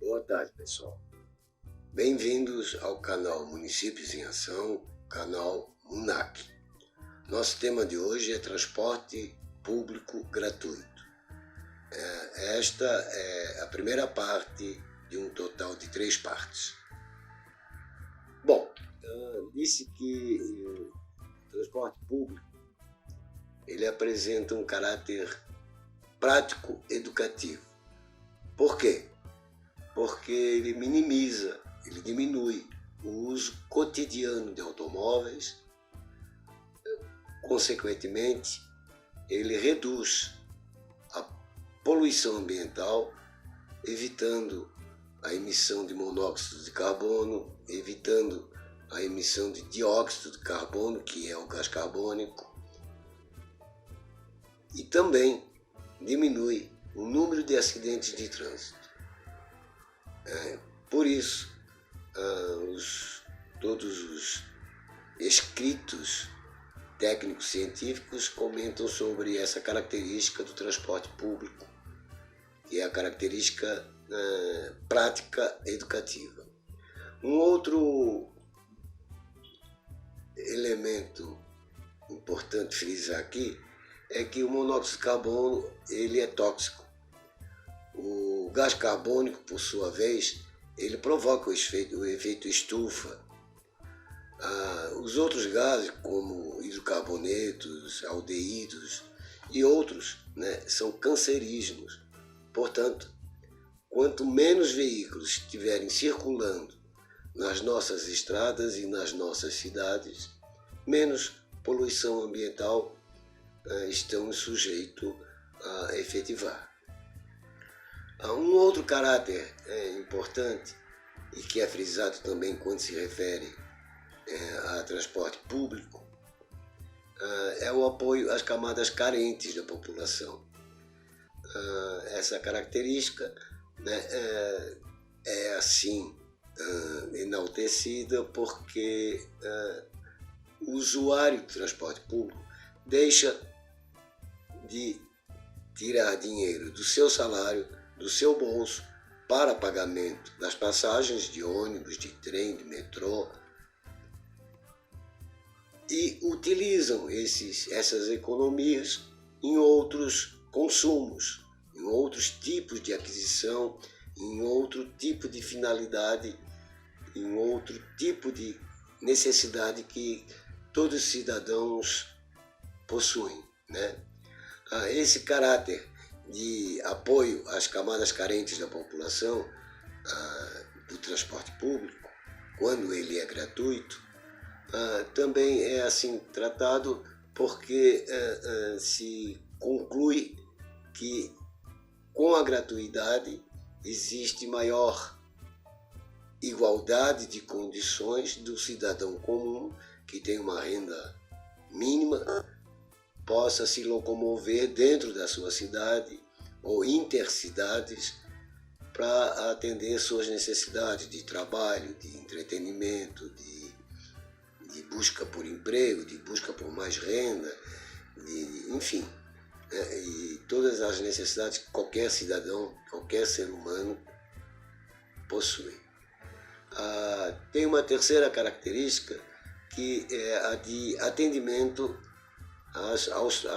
Boa tarde, pessoal. Bem-vindos ao canal Municípios em Ação, canal MUNAC. Nosso tema de hoje é transporte público gratuito. Esta é a primeira parte de um total de 3 partes. Bom, disse que o transporte público ele apresenta um caráter prático educativo. Por quê? Porque ele minimiza, ele diminui o uso cotidiano de automóveis, consequentemente, ele reduz a poluição ambiental, evitando a emissão de monóxido de carbono, evitando a emissão de dióxido de carbono, que é o gás carbônico, e também diminui o número de acidentes de trânsito. Por isso, todos os escritos técnicos científicos comentam sobre essa característica do transporte público, que é a característica prática educativa. Um outro elemento importante frisar aqui é que o monóxido de carbono ele é tóxico. O gás carbônico, por sua vez, ele provoca o efeito estufa. Os outros gases, como hidrocarbonetos, aldeídos e outros, são cancerígenos. Portanto, quanto menos veículos estiverem circulando nas nossas estradas e nas nossas cidades, menos poluição ambiental estamos sujeitos a efetivar. Um outro caráter importante e que é frisado também quando se refere a transporte público é o apoio às camadas carentes da população. Essa característica é assim enaltecida porque o usuário do transporte público deixa de tirar dinheiro do seu salário, do seu bolso, para pagamento das passagens de ônibus, de trem, de metrô, e utilizam essas economias em outros consumos, em outros tipos de aquisição, em outro tipo de finalidade, em outro tipo de necessidade que todos os cidadãos possuem, Esse caráter de apoio às camadas carentes da população do transporte público, quando ele é gratuito, também é assim tratado porque se conclui que com a gratuidade existe maior igualdade de condições do cidadão comum que tem uma renda mínima possa se locomover dentro da sua cidade ou intercidades para atender suas necessidades de trabalho, de entretenimento, de busca por emprego, de busca por mais renda, enfim, e todas as necessidades que qualquer cidadão, qualquer ser humano possui. Tem uma terceira característica que é a de atendimento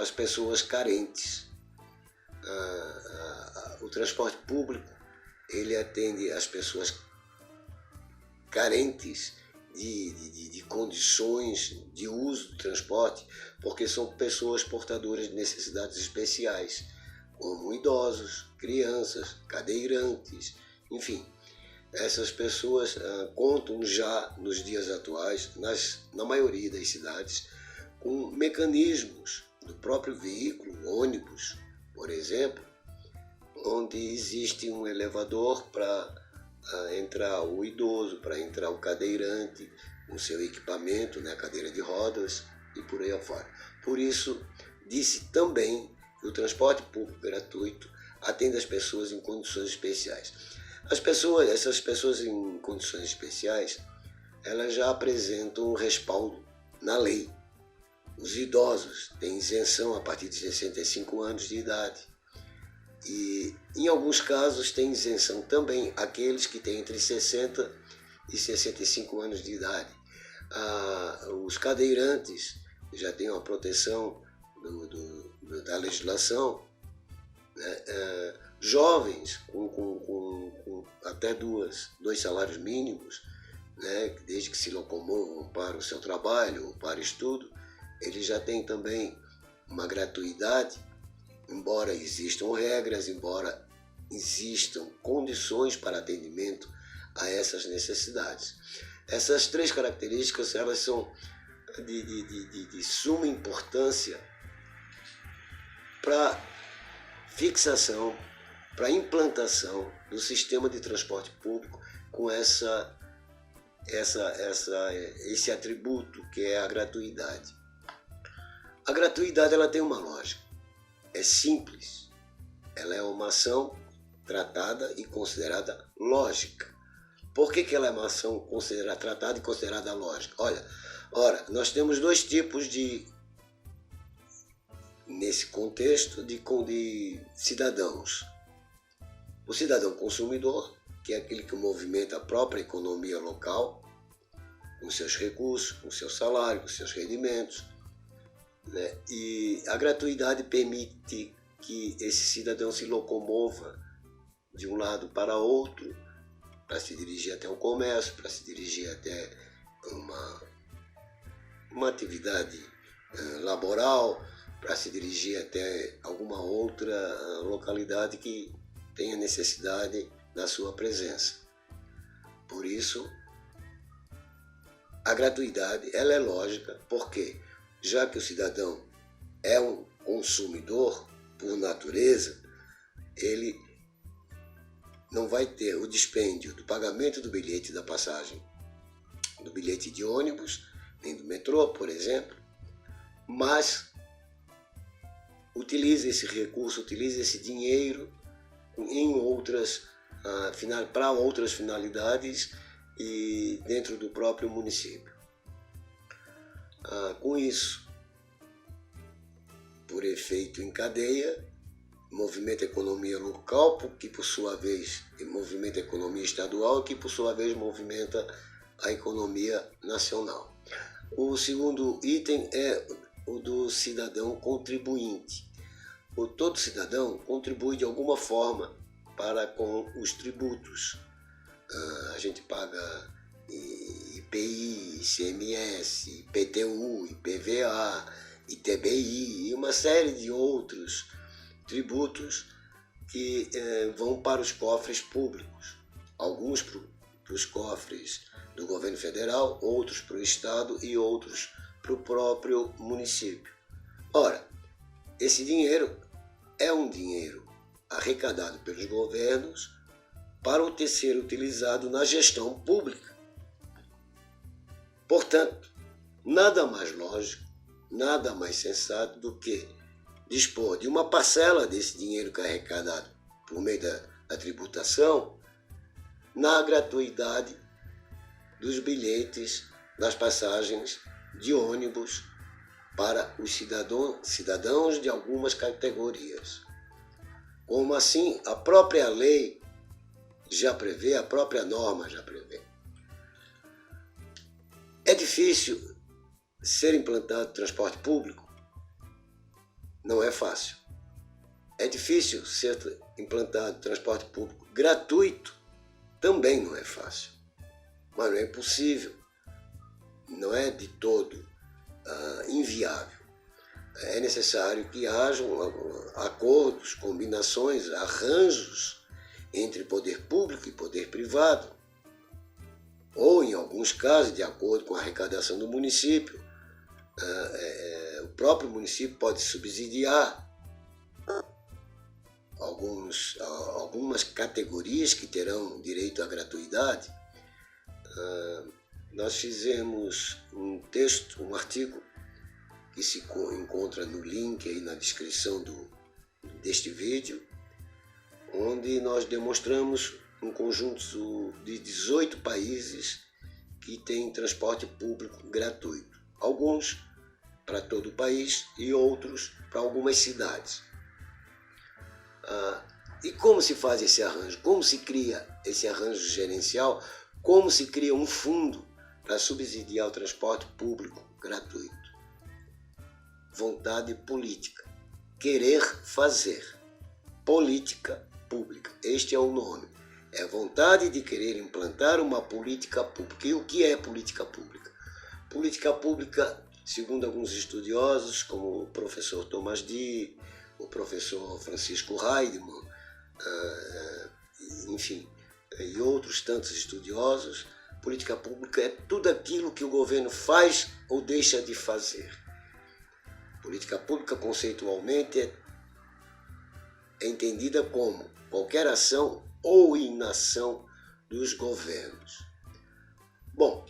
às pessoas carentes. O transporte público ele atende às pessoas carentes de condições de uso do transporte, porque são pessoas portadoras de necessidades especiais, como idosos, crianças, cadeirantes, enfim. Essas pessoas contam já nos dias atuais, na maioria das cidades, com mecanismos do próprio veículo, ônibus, por exemplo, onde existe um elevador para entrar o idoso, para entrar o cadeirante, com seu equipamento, cadeira de rodas e por aí afora. Por isso, disse também que o transporte público gratuito atende as pessoas em condições especiais. Essas pessoas em condições especiais, elas já apresentam um respaldo na lei. Os idosos têm isenção a partir de 65 anos de idade. E em alguns casos tem isenção também aqueles que têm entre 60 e 65 anos de idade. Os cadeirantes já têm uma proteção da legislação, né? Jovens com até dois salários mínimos, né? Desde que se locomovam para o seu trabalho ou para estudo, eles já têm também uma gratuidade, embora existam regras, embora existam condições para atendimento a essas necessidades. Essas três características, elas são de suma importância para fixação, para implantação do sistema de transporte público com esse atributo que é a gratuidade. A gratuidade, ela tem uma lógica, é simples, ela é uma ação tratada e considerada lógica. Por que ela é uma ação tratada e considerada lógica? Ora, nós temos dois tipos nesse contexto de cidadãos. O cidadão consumidor, que é aquele que movimenta a própria economia local, com seus recursos, com seu salário, com seus rendimentos, né? E a gratuidade permite que esse cidadão se locomova de um lado para outro, para se dirigir até o comércio, para se dirigir até uma atividade laboral, para se dirigir até alguma outra localidade que tenha necessidade da sua presença. Por isso, a gratuidade, ela é lógica, porque já que o cidadão é um consumidor por natureza, ele não vai ter o dispêndio do pagamento do bilhete da passagem, do bilhete de ônibus, nem do metrô, por exemplo, mas utiliza esse recurso, utiliza esse dinheiro para outras finalidades e dentro do próprio município. Com isso, por efeito em cadeia, movimenta a economia local, que por sua vez movimenta a economia estadual, que por sua vez movimenta a economia nacional. O segundo item é o do cidadão contribuinte. Todo cidadão contribui de alguma forma para com os tributos. A gente paga IPI, ICMS, IPTU, IPVA, ITBI e uma série de outros tributos que vão para os cofres públicos. Alguns para os cofres do governo federal, outros para o estado e outros para o próprio município. Ora, esse dinheiro é um dinheiro arrecadado pelos governos para ser utilizado na gestão pública. Portanto, nada mais lógico, nada mais sensato do que dispor de uma parcela desse dinheiro que é arrecadado por meio da tributação na gratuidade dos bilhetes, das passagens de ônibus para os cidadãos de algumas categorias. Como assim, a própria lei já prevê, a própria norma já prevê. É difícil ser implantado transporte público? Não é fácil. É difícil ser implantado transporte público gratuito? Também não é fácil. Mas não é impossível. Não é de todo inviável. É necessário que hajam acordos, combinações, arranjos entre poder público e poder privado, ou, em alguns casos, de acordo com a arrecadação do município, o próprio município pode subsidiar algumas categorias que terão direito à gratuidade. Nós fizemos um texto, um artigo, que se encontra no link aí na descrição deste vídeo, onde nós demonstramos um conjunto de 18 países que têm transporte público gratuito. Alguns para todo o país e outros para algumas cidades. E como se faz esse arranjo? Como se cria esse arranjo gerencial? Como se cria um fundo para subsidiar o transporte público gratuito? Vontade política. Querer fazer. Política pública. Este é o nome. É a vontade de querer implantar uma política pública. E o que é política pública? Política pública, segundo alguns estudiosos, como o professor Thomas Dee, o professor Francisco Heidemann, enfim, e outros tantos estudiosos, política pública é tudo aquilo que o governo faz ou deixa de fazer. Política pública, conceitualmente, é entendida como qualquer ação ou inação dos governos. Bom,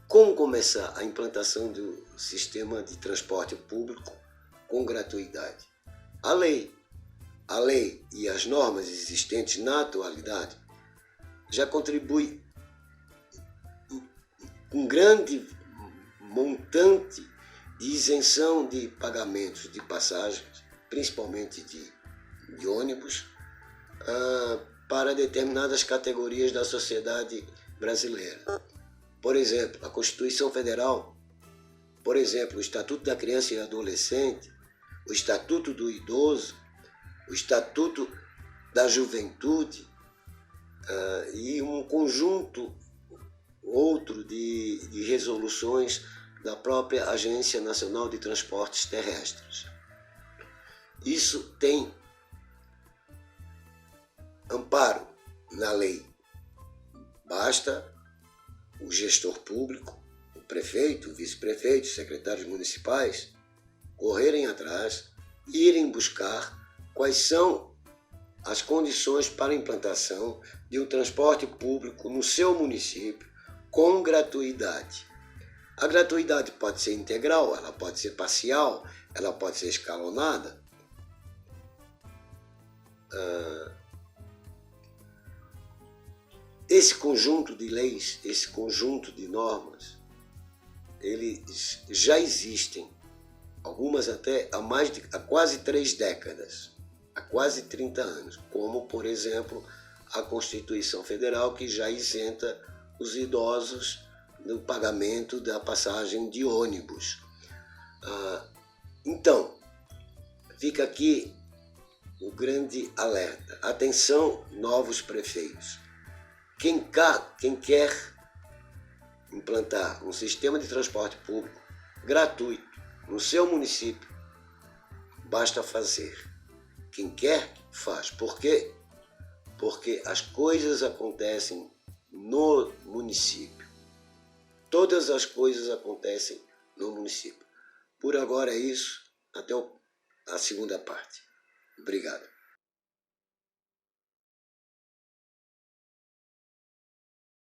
como começar a implantação do sistema de transporte público com gratuidade? A lei e as normas existentes na atualidade já contribuem com grande montante de isenção de pagamentos de passagens, principalmente de ônibus, para determinadas categorias da sociedade brasileira. Por exemplo, a Constituição Federal, por exemplo, o Estatuto da Criança e Adolescente, o Estatuto do Idoso, o Estatuto da Juventude e um conjunto outro de resoluções da própria Agência Nacional de Transportes Terrestres. Isso tem amparo na lei. Basta o gestor público, o prefeito, o vice-prefeito, os secretários municipais correrem atrás, irem buscar quais são as condições para a implantação de um transporte público no seu município com gratuidade. A gratuidade pode ser integral, ela pode ser parcial, ela pode ser escalonada. Esse conjunto de leis, esse conjunto de normas, eles já existem, algumas até há quase 3 décadas, há quase 30 anos, como, por exemplo, a Constituição Federal, que já isenta os idosos do pagamento da passagem de ônibus. Então, fica aqui o grande alerta. Atenção, novos prefeitos. Quem quer implantar um sistema de transporte público gratuito no seu município, basta fazer. Quem quer, faz. Por quê? Porque as coisas acontecem no município. Todas as coisas acontecem no município. Por agora é isso. Até a segunda parte. Obrigado.